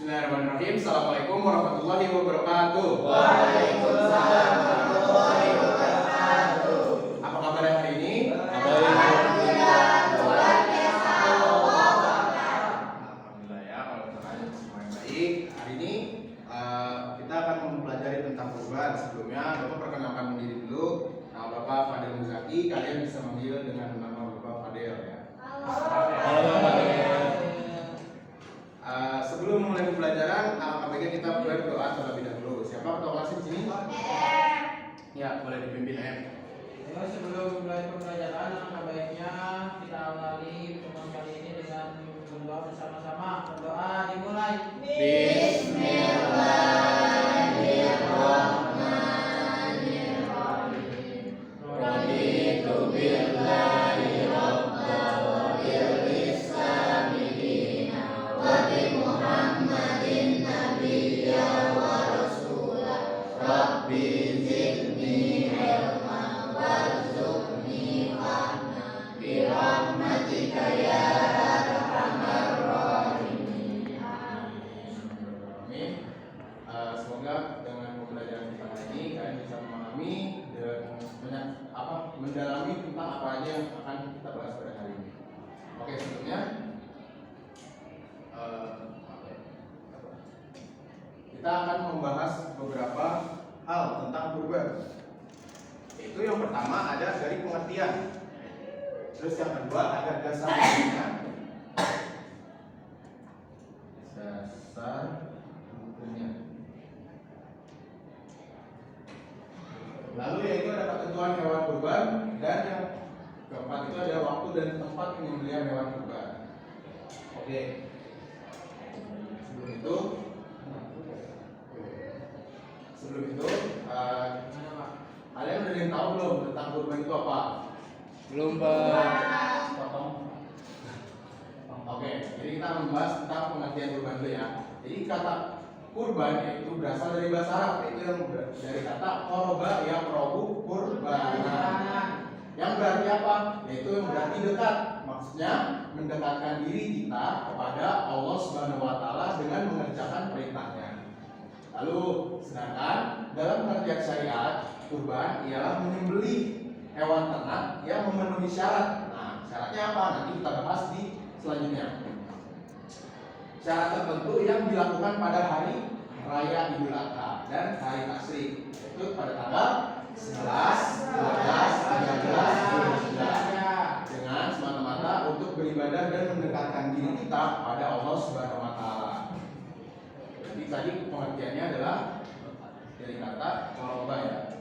Bismillahirrahmanirrahim. Assalamualaikum warahmatullahi wabarakatuh. Waalaikumsalam warahmatullahi wabarakatuh. Apa kabar hari ini? Alhamdulillah, luar biasa. Alhamdulillah ya, kalau misalkan semua yang baik. Hari ini kita akan mempelajari tentang kurban. Sebelumnya Bapak perkenalkan diri dulu. Nama Bapak Fadil Muzaki. Kalian bisa memanggil dengan nama Bapak Fadil ya. Sebelum mulai pembelajaran, alangkah baiknya kita berdoa terlebih dahulu. Siapa ketua kelas di sini? Ya, boleh dipimpin ya. Sebelum mulai pembelajaran, alangkah baiknya kita awali pertemuan kali ini dengan berdoa bersama-sama. Berdoa dimulai. Bismillahirrahmanirrahim. Raditu billahi rabban wa bil islami dina wa bi Muhammadin nabiyya wa rasulah. Rabbi zidni ilman warzuqni fahma bi rahmatika ya arhamar rahimin. Amin. Semoga dengan pembelajaran kita hari ini kalian bisa memahami dan mendalami tentang apa aja yang akan kita bahas pada hari ini. Oke, sebelumnya kita akan membahas beberapa hal tentang kurban. Itu yang pertama ada dari pengertian. Terus yang kedua ada dasar hukumnya. Dasar hukumnya. Lalu yaitu ada ketentuan hewan kurban, dan yang keempat itu ada waktu dan tempat penyembelihan hewan kurban. Oke. Sebelum itu, kalian udah ada yang tahu belum tentang kurban itu apa? Belum, Pak. Potong. Oke, jadi kita membahas tentang pengertian kurban dulu ya. Jadi kata kurban itu berasal dari bahasa Arab, itu yang dari kata qoroba yaqrobu qurbanan. Yang berarti apa? Yaitu yang berarti dekat. Maksudnya mendekatkan diri kita kepada Allah Subhanahu wa taala dengan mengerjakan perintahnya. Lalu sedangkan dalam pengertian syariat, kurban ialah menyembelih hewan ternak yang memenuhi syarat. Nah, syaratnya apa? Nanti kita bahas di selanjutnya. Syarat tertentu yang dilakukan pada hari raya Idul Adha dan hari tasyrik, yaitu pada tanggal 11, 12, 13, 14 dengan semata-mata untuk beribadah dan mendekatkan diri kita pada Allah Subhanahu wa taala. Jadi tadi pengertiannya adalah dari kata qoroba ya.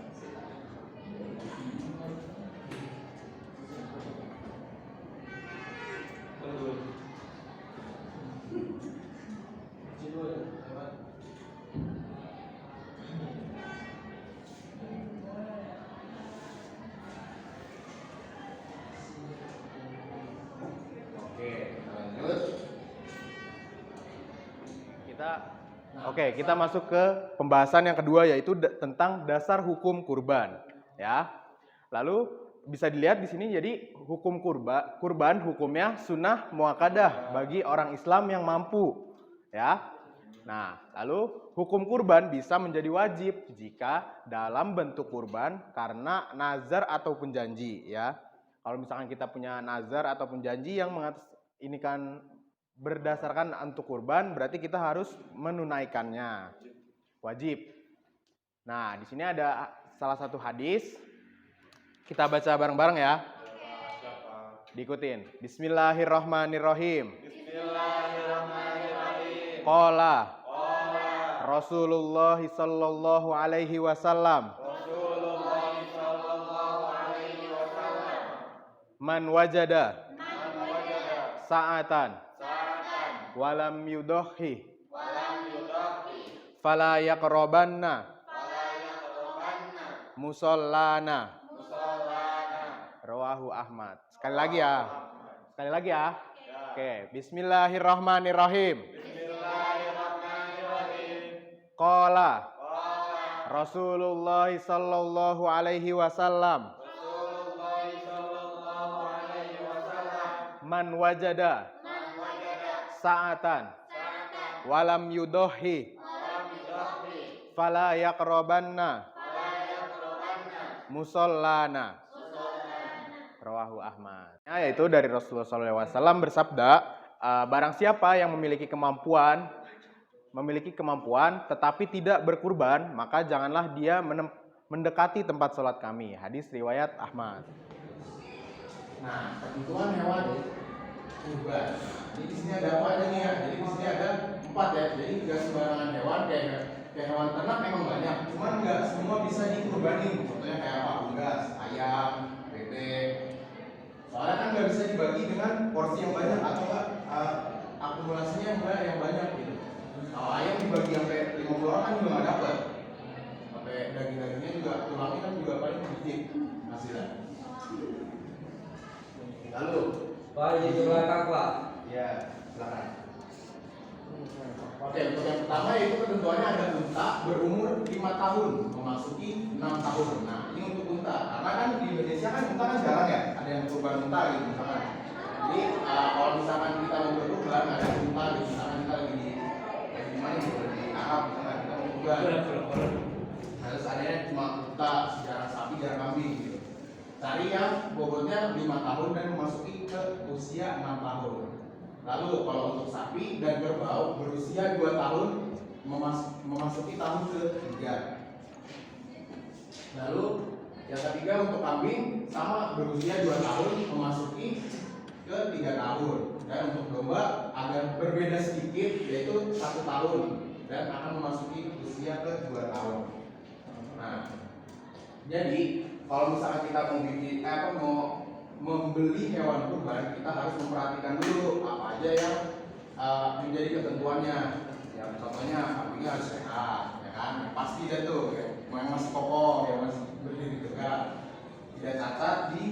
Kita masuk ke pembahasan yang kedua, yaitu tentang dasar hukum kurban ya. Lalu bisa dilihat di sini, jadi hukum kurban hukumnya sunnah muakkadah bagi orang Islam yang mampu ya. Nah, lalu hukum kurban bisa menjadi wajib jika dalam bentuk kurban karena nazar ataupun janji ya. Kalau misalkan kita punya nazar ataupun janji yang ini kan berdasarkan untuk kurban, berarti kita harus menunaikannya, wajib. Nah, di sini ada salah satu hadis, kita baca bareng-bareng ya. Diikutin. Bismillahirrahmanirrahim. Bismillahirrahmanirrahim. Qala Rasulullah sallallahu alaihi wasallam. Man wajada sa'atan walam yudhi fala yaqrabanna musallana. Rawahu Ahmad. Sekali lagi ya. Oke, bismillahirrahmanirrahim. Qala Rasulullah sallallahu alaihi wasallam. Man wajada sa'atan walam yudohi fala yaqrabanna musallana. Rawahu Ahmad. Yaitu dari Rasulullah SAW bersabda, barang siapa yang memiliki kemampuan tetapi tidak berkurban, maka janganlah dia mendekati tempat sholat kami. Hadis riwayat Ahmad. Nah, kebutuhan hewan kurban. Jadi di sini ada apa aja nih ya? Jadi di sini ada 4 ya. Jadi nggak sembarangan hewan kayak hewan ternak memang banyak, cuman nggak semua bisa dikurbanin. Contohnya kayak apa? Unggas, ayam, bebek. Soalnya kan nggak bisa dibagi dengan porsi yang banyak atau enggak akumulasinya yang banyak gitu. Kalau ayam dibagi sampai 50 orang kan juga nggak dapat. Sampai daging-dagingnya juga tulangnya kan juga paling sedikit hasilnya. Lalu, Pak, di belakang Pak. ya silakan. Oke, untuk yang pertama yaitu ketentuannya ada unta berumur 5 tahun memasuki 6 tahun. Nah, ini untuk unta. Karena kan di Indonesia kan unta kan jarang ya, ada yang kurban unta gitu misalkan. Jadi kalau misalkan kita mau berkurban ada unta gitu, misalkan kita lagi di mana gitu, di Arab misalkan kita mau kurban. Harus adanya cuma unta, jarang sapi, jarang kambing gitu. Cari yang bobotnya 5 tahun dan memasuki ke usia 6 tahun. Lalu kalau untuk sapi dan kerbau berusia 2 tahun memasuki tahun ke-3. Lalu yang ketiga untuk kambing sama berusia 2 tahun memasuki ke 3 tahun. Dan untuk domba agak berbeda sedikit yaitu 1 tahun dan akan memasuki usia ke 2 tahun. Nah, jadi kalau misalkan kita mau membeli hewan kurban, kita harus memperhatikan dulu apa aja yang menjadi ketentuannya. Ya, contohnya kambingnya harus sehat, ya kan? Yang pasti deh tuh, yang masih kokoh, yang masih berdiri tegak, tidak cacat di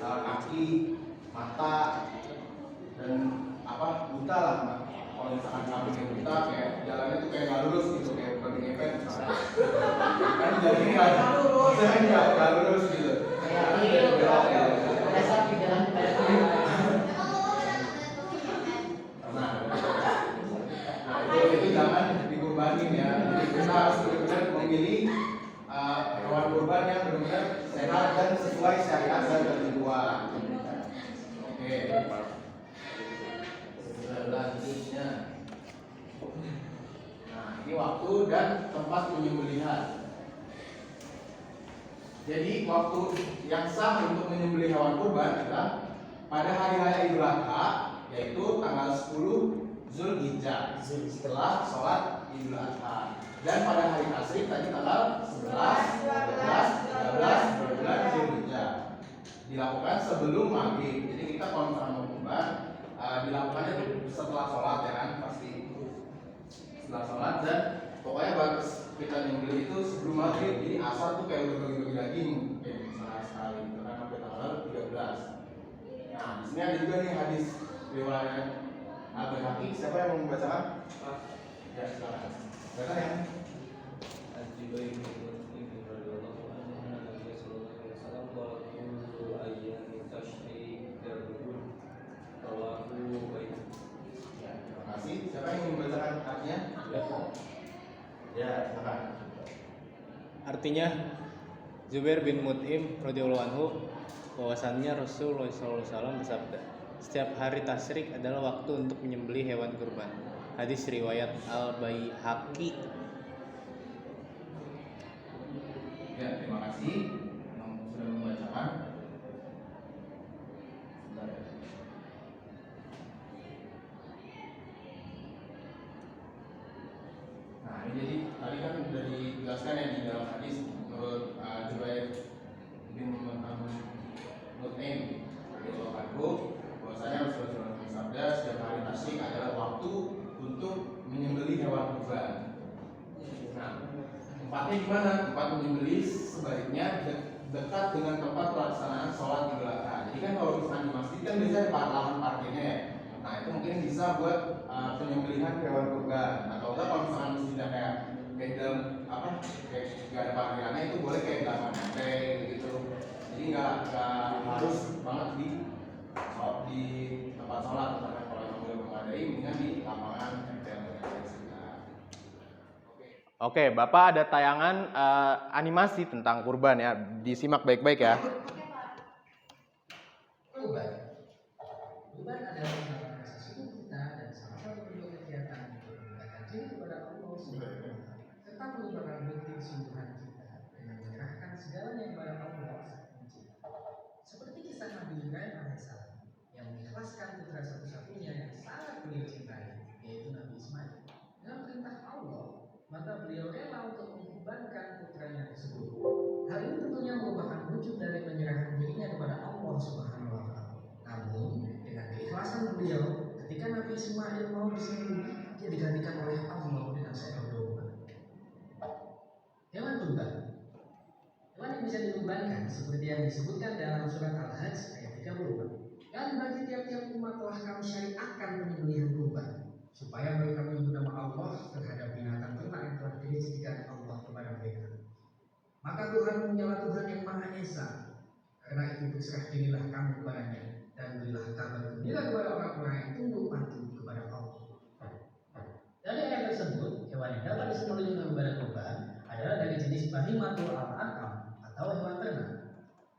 kaki, mata, dan buta lah. Kalau misalkan kambing yang buta, kayak jalannya tuh kayak nggak lurus gitu, kayak babi ngepet misalnya. Kan jadinya nggak lurus gitu. Nah, itu jangan dikurbanin ya. Jadi kita harus benar-benar memilih hewan kurban yang benar-benar sehat dan sesuai syariat dan ketentuan. Oke. Selanjutnya. Nah, ini waktu dan tempat penyembelihan. Jadi waktu yang sah untuk menyembelih hewan kurban adalah pada hari raya Idul Adha, yaitu tanggal 10 Zulhijjah setelah sholat Idul Adha. Dan pada hari tasyrik tadi tanggal 11, 12, 13, 12 Zulhijjah. Dilakukan sebelum maghrib. Jadi kita kalau misalkan mau kurban dilakukannya setelah sholat ya kan, pasti setelah sholat, dan pokoknya bagus kita nyembelih itu sebelum maghrib. Jadi asar tuh kayak udah bagi-bagi daging kayak misalnya sekali itu kan sampai tanggal 13. Nah, di sini ada juga nih hadis riwayat Al-Baihaqi. Siapa yang mau membacakan? Ya, silakan. Bacakan ya. Terima kasih. Siapa yang mau membacakan artinya? Ya, silakan. Artinya Zubair bin Mut'im radhiyallahu anhu bahwasannya Rasulullah SAW bersabda, setiap hari tasyrik adalah waktu untuk menyembelih hewan kurban. Hadis riwayat Al-Baihaqi. Ya, terima kasih yang sudah membacakan. Sebentar ya. Nah, ini jadi tadi kan sudah dijelaskan ya di dalam hadis menurut Zubair bin Mut'im radhiyallahu anhu bahwasanya Rasulullah bersabda setiap hari tasyrik adalah waktu untuk menyembelih hewan kurban. Nah, tempatnya di mana? Tempat menyembelih sebaiknya dekat dengan tempat pelaksanaan sholat Idul Adha. Jadi kan kalau misalnya di masjid kan biasanya ada lahan parkirnya ya. Nah, itu mungkin bisa buat penyembelihan hewan kurban. Atau enggak kalau misalnya masjidnya kayak dalam kayak nggak ada parkirannya, itu boleh kayak belakang gitu. Jadi nggak harus banget di tempat sholat. Misalnya kalau yang udah memadai, mendingan di lapangan MPL. Oke, Bapak ada tayangan animasi tentang kurban ya. Disimak baik-baik ya. Kurban. Kurban adalah ungkapan rasa syukur kita dan salah satu bentuk kegiatan untuk mendekatkan diri kepada Allah Subhanahu wa Ta'ala, serta merupakan bukti kesungguhan kita dengan menyerahkan segalanya kepada Allah Sang Pencipta. Seperti kisah Nabi Ibrahim alaihissalam yang mengikhlaskan putra satu-satunya yang sangat beliau cintai, yaitu Nabi Ismail. Dengan perintah Allah, maka beliau rela untuk mengorbankan putranya tersebut. Hal ini tentunya merupakan wujud dari menyerahkan dirinya kepada Allah Subhanahu wa Ta'ala. Namun, dengan keikhlasan beliau, ketika Nabi Ismail mau disembelih, dia digantikan oleh Allah dengan seekor domba. Hewan kurban. Hewan yang bisa dikurbankan seperti yang disebutkan dalam surat Al-Hajj ayat 30. Dan bagi tiap-tiap umat telah kami syariatkan penyembelihan kurban, supaya mereka menyebut nama Allah terhadap binatang ternak yang telah dirizkikan Allah kepada mereka. Maka Tuhan menyalah Tuhan yang Maha Esa. Karena itu berserah dirilah kamu kepadanya dan berilah kabar gembira kepada orang-orang yang tunduk patuh kepada Allah. Dari ayat tersebut, hewan yang dapat disembelih dengan ibadah kurban adalah dari jenis bahimatul an'am atau hewan ternak.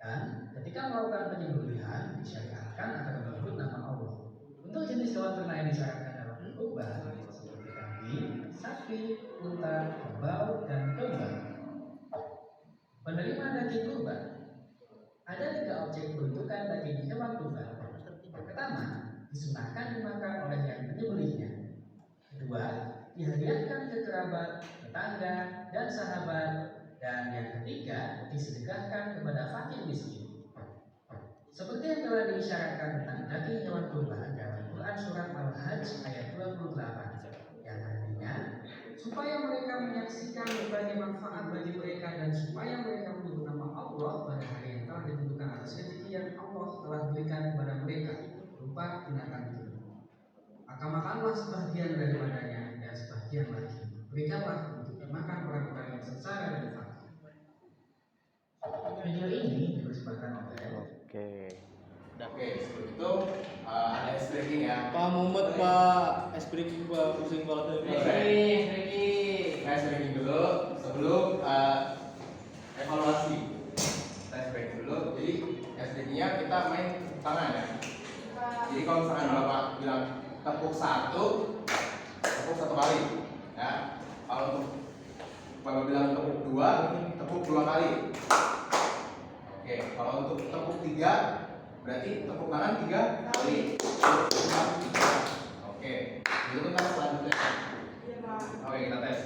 Dan ketika melakukan penyembelihan disyariatkan agar menyebut nama Allah. Untuk jenis hewan ternak yang disyaratkan dalam kurban seperti kambing, sapi, unta, kerbau, dan domba. Penerima daging kurban. Ada 3 objek peruntukan daging hewan kurban. Yang pertama, disunahkan dimakan oleh yang menyembelihnya. Kedua, dihadiahkan ke kerabat, tetangga, dan sahabat. Dan yang ketiga, disedekahkan kepada fakir miskin. Seperti yang telah disyaratkan tentang daging hewan kurban dalam Quran surat Al-Hajj ayat 28, yang artinya supaya mereka menyaksikan berbagai manfaat bagi mereka dan supaya mereka menyebut nama Allah pada hari yang telah ditentukan atas rezeki yang Allah telah berikan kepada mereka berupa binatang itu. Maka makanlah sebagian daripadanya dan sebagian lagi berikanlah untuk dimakan orang-orang yang sengsara dan fakir. Video ini dipersembahkan oleh Oke, sebelum itu ada ice breaking ya. Pak Muhammad, Pak. Es breaking, Pak. Pusing banget ini. Ice breaking dulu sebelum evaluasi. Ice breaking dulu. Jadi ice breakingnya kita main tangan ya. Jadi kalau misalkan Bapak bilang tepuk satu kali ya. Kalau untuk Bapak bilang tepuk 2, tepuk 2 kali. Oke, kalau untuk tepuk 3 berarti tepuk tangan 3 kali. Oke, itu kita selanjutnya. Oke, kita tes.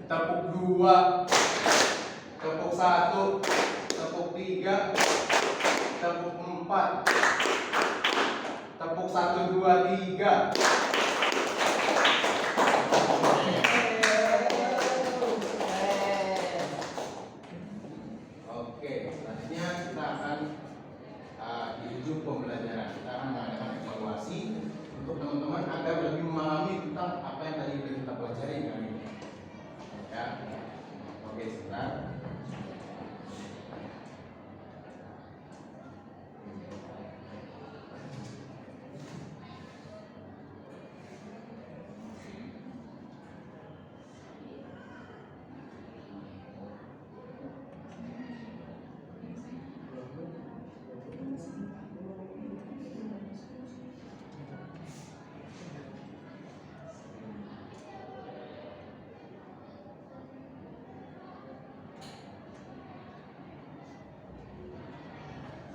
Tepuk 2, tepuk 1, tepuk 3, tepuk 4, tepuk 1, 2, 3. Oke, selanjutnya kita akan di ujung pembelajaran kita akan mengadakan evaluasi untuk teman-teman agar lebih memahami tentang apa yang tadi sudah kita pelajari kali ini. Ya, oke sebentar.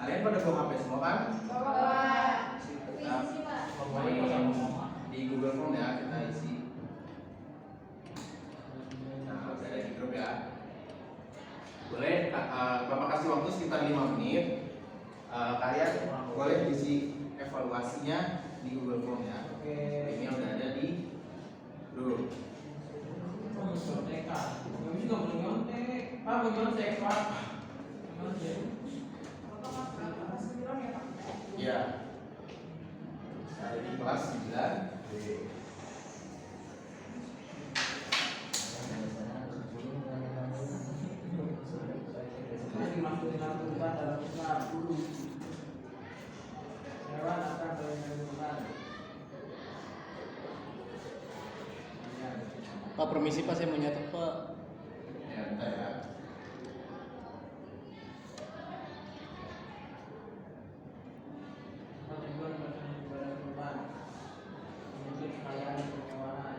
Kalian pada bawa HP semua kan? Di Google Form ya kita isi. Nah, udah ada di grup ya. Boleh Bapak kasih waktu sekitar 5 menit. Kalian boleh isi evaluasinya di Google Form ya. Ini udah ada di grup. Ya. Ada di kelas 9. Pak, permisi Pak, saya mau nyatet Pak. kita ya. Tujuan pelaksanaan ibadah kurban untuk kekayaan dan kemewahan.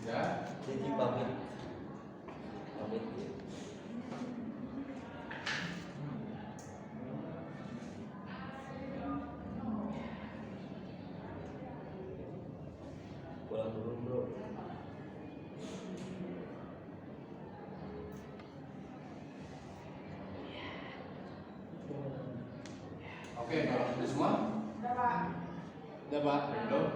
Ya. Jadi pamit. Pamit. Pulang dulu, bro. Oke, kalau sudah semua? Udah Pak. Belum?